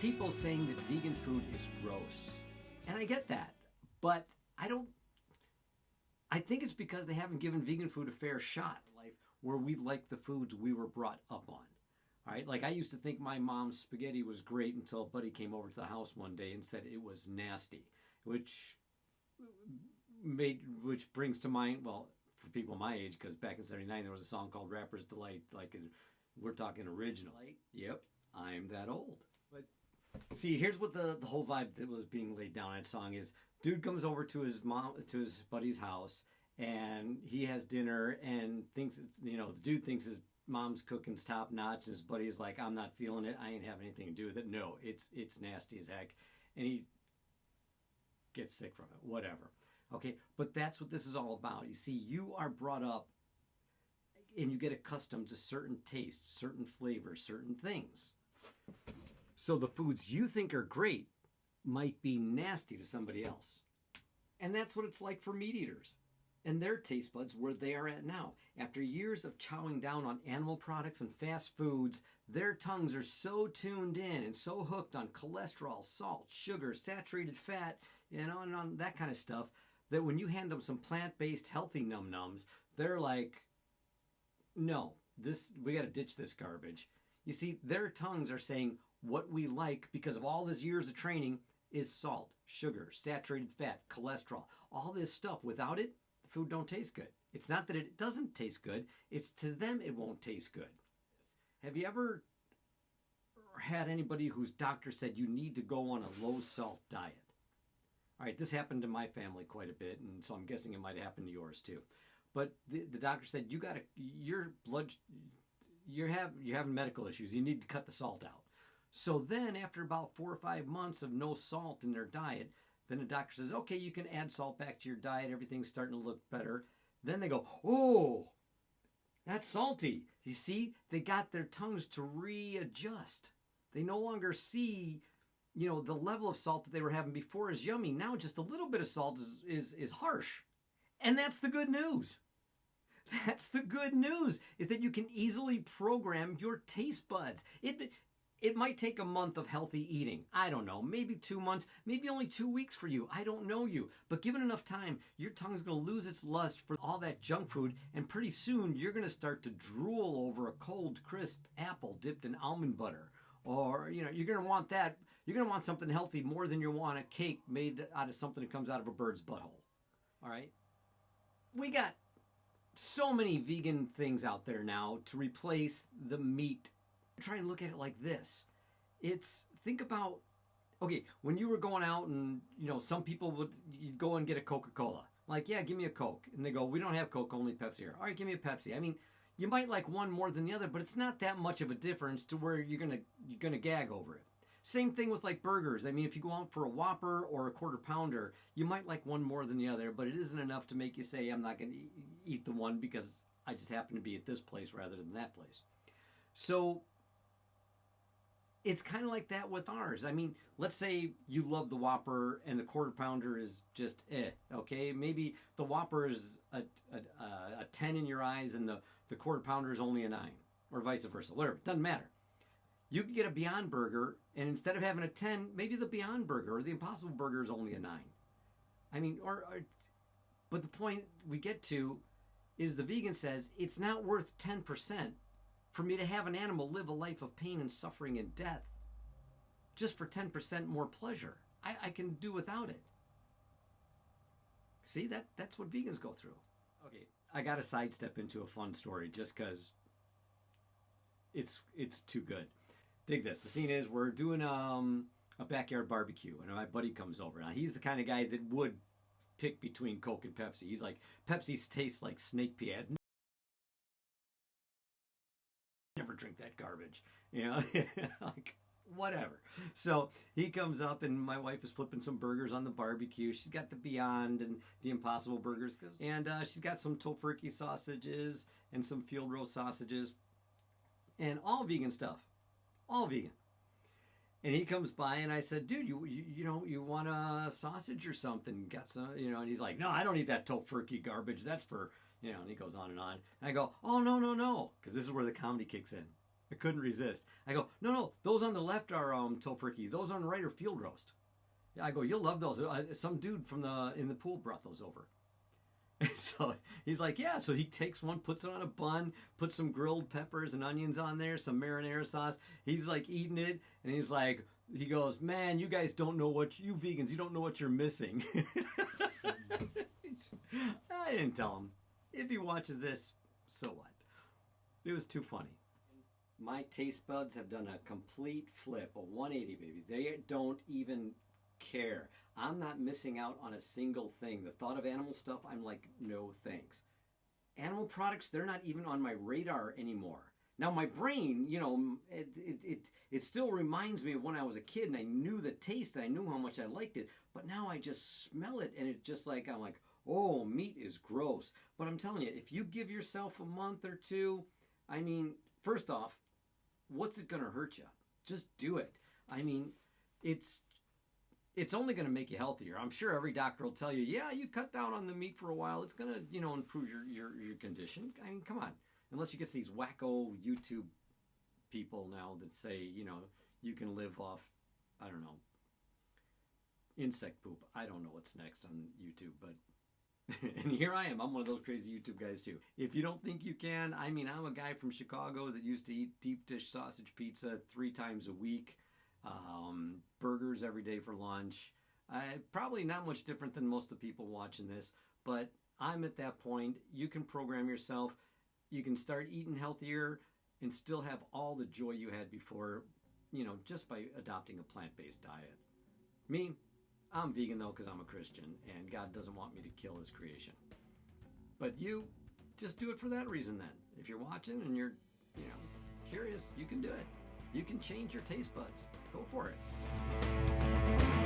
people saying that vegan food is gross. And I get that. But I think it's because they haven't given vegan food a fair shot. Life where we like the foods we were brought up on. All right, like I used to think my mom's spaghetti was great until a buddy came over to the house one day and said it was nasty, which brings to mind, well, for people my age, because back in '79 there was a song called Rapper's Delight, we're talking original. Yep, I'm that old. But see, here's what the whole vibe that was being laid down in that song is. Dude comes over to his buddy's house, and he has dinner and thinks it's, the dude thinks his mom's cooking's top notch, and his buddy's like, I'm not feeling it, I ain't having anything to do with it. No, it's nasty as heck. And he gets sick from it, whatever. Okay, but that's what this is all about. You see, you are brought up and you get accustomed to certain tastes, certain flavors, certain things. So the foods you think are great might be nasty to somebody else. And that's what it's like for meat eaters and their taste buds where they are at now. After years of chowing down on animal products and fast foods, their tongues are so tuned in and so hooked on cholesterol, salt, sugar, saturated fat, and on that kind of stuff, that when you hand them some plant-based healthy num-nums, they're like, no, we got to ditch this garbage. You see, their tongues are saying what we like because of all these years of training is salt, sugar, saturated fat, cholesterol, all this stuff. Without it, the food don't taste good. It's not that it doesn't taste good, it's to them it won't taste good. Have you ever had anybody whose doctor said you need to go on a low salt diet? All right, this happened to my family quite a bit, and so I'm guessing it might happen to yours too. But the doctor said you're having medical issues. You need to cut the salt out. So then after about 4 or 5 months of no salt in their diet, then the doctor says, okay, you can add salt back to your diet. Everything's starting to look better. Then they go, oh, that's salty. You see, they got their tongues to readjust. They no longer see, the level of salt that they were having before is yummy. Now just a little bit of salt is harsh. And that's the good news. That's the good news, is that you can easily program your taste buds. It might take a month of healthy eating. I don't know, maybe 2 months, maybe only 2 weeks for you. I don't know you. But given enough time, your tongue's going to lose its lust for all that junk food, and pretty soon you're going to start to drool over a cold, crisp apple dipped in almond butter. Or, you're going to want that. You're going to want something healthy more than you want a cake made out of something that comes out of a bird's butthole. All right? We got so many vegan things out there now to replace the meat. Try and look at it like this. Think about, okay, when you were going out and, some people you'd go and get a Coca-Cola. Like, yeah, give me a Coke. And they go, we don't have Coke, only Pepsi here. All right, give me a Pepsi. I mean, you might like one more than the other, but it's not that much of a difference to where you're gonna gag over it. Same thing with like burgers. I mean, if you go out for a Whopper or a Quarter Pounder, you might like one more than the other, but it isn't enough to make you say, I'm not going to eat the one because I just happen to be at this place rather than that place. So it's kind of like that with ours. I mean, let's say you love the Whopper and the Quarter Pounder is just okay? Maybe the Whopper is a 10 in your eyes and the Quarter Pounder is only a 9, or vice versa, whatever, it doesn't matter. You can get a Beyond Burger, and instead of having a 10, maybe the Beyond Burger or the Impossible Burger is only a 9. I mean, but the point we get to is the vegan says it's not worth 10% for me to have an animal live a life of pain and suffering and death just for 10% more pleasure. I can do without it. See, that's what vegans go through. Okay, I got to sidestep into a fun story just because it's too good. Dig this. The scene is we're doing a backyard barbecue, and my buddy comes over. Now, he's the kind of guy that would pick between Coke and Pepsi. He's like, Pepsi tastes like snake pee. I'd never drink that garbage. Like, whatever. So he comes up, and my wife is flipping some burgers on the barbecue. She's got the Beyond and the Impossible Burgers. And she's got some tofurkey sausages and some field roast sausages. And all vegan stuff. All vegan. And he comes by and I said, dude, you want a sausage or something? Got some, and he's like, no, I don't eat that tofurkey garbage. That's for, and he goes on. And I go, oh, no. Because this is where the comedy kicks in. I couldn't resist. I go, no, those on the left are tofurkey. Those on the right are field roast. I go, you'll love those. Some dude in the pool brought those over. So he's like, yeah. So he takes one, puts it on a bun, puts some grilled peppers and onions on there, some marinara sauce. He's like eating it, and he's like, he goes, man, you guys don't know you vegans, you don't know what you're missing. I didn't tell him. If he watches this, so what? It was too funny. My taste buds have done a complete flip, a 180, baby. They don't even care. I'm not missing out on a single thing. The thought of animal stuff, I'm like, no thanks. Animal products, they're not even on my radar anymore. Now my brain, it still reminds me of when I was a kid and I knew the taste and I knew how much I liked it, but now I just smell it and it just like, I'm like, oh, meat is gross. But I'm telling you, if you give yourself a month or two, I mean, first off, what's it going to hurt you? Just do it. I mean, it's only going to make you healthier. I'm sure every doctor will tell you, yeah, you cut down on the meat for a while. It's going to, improve your condition. I mean, come on. Unless you get these wacko YouTube people now that say, you can live off, I don't know, insect poop. I don't know what's next on YouTube, but and here I am. I'm one of those crazy YouTube guys too. If you don't think you can, I mean, I'm a guy from Chicago that used to eat deep dish sausage pizza 3 times a week. Burgers every day for lunch. Probably not much different than most of the people watching this, but I'm at that point. You can program yourself. You can start eating healthier and still have all the joy you had before, just by adopting a plant-based diet. Me, I'm vegan though because I'm a Christian and God doesn't want me to kill his creation. But you, just do it for that reason then. If you're watching and you're, curious, you can do it. You can change your taste buds. Go for it.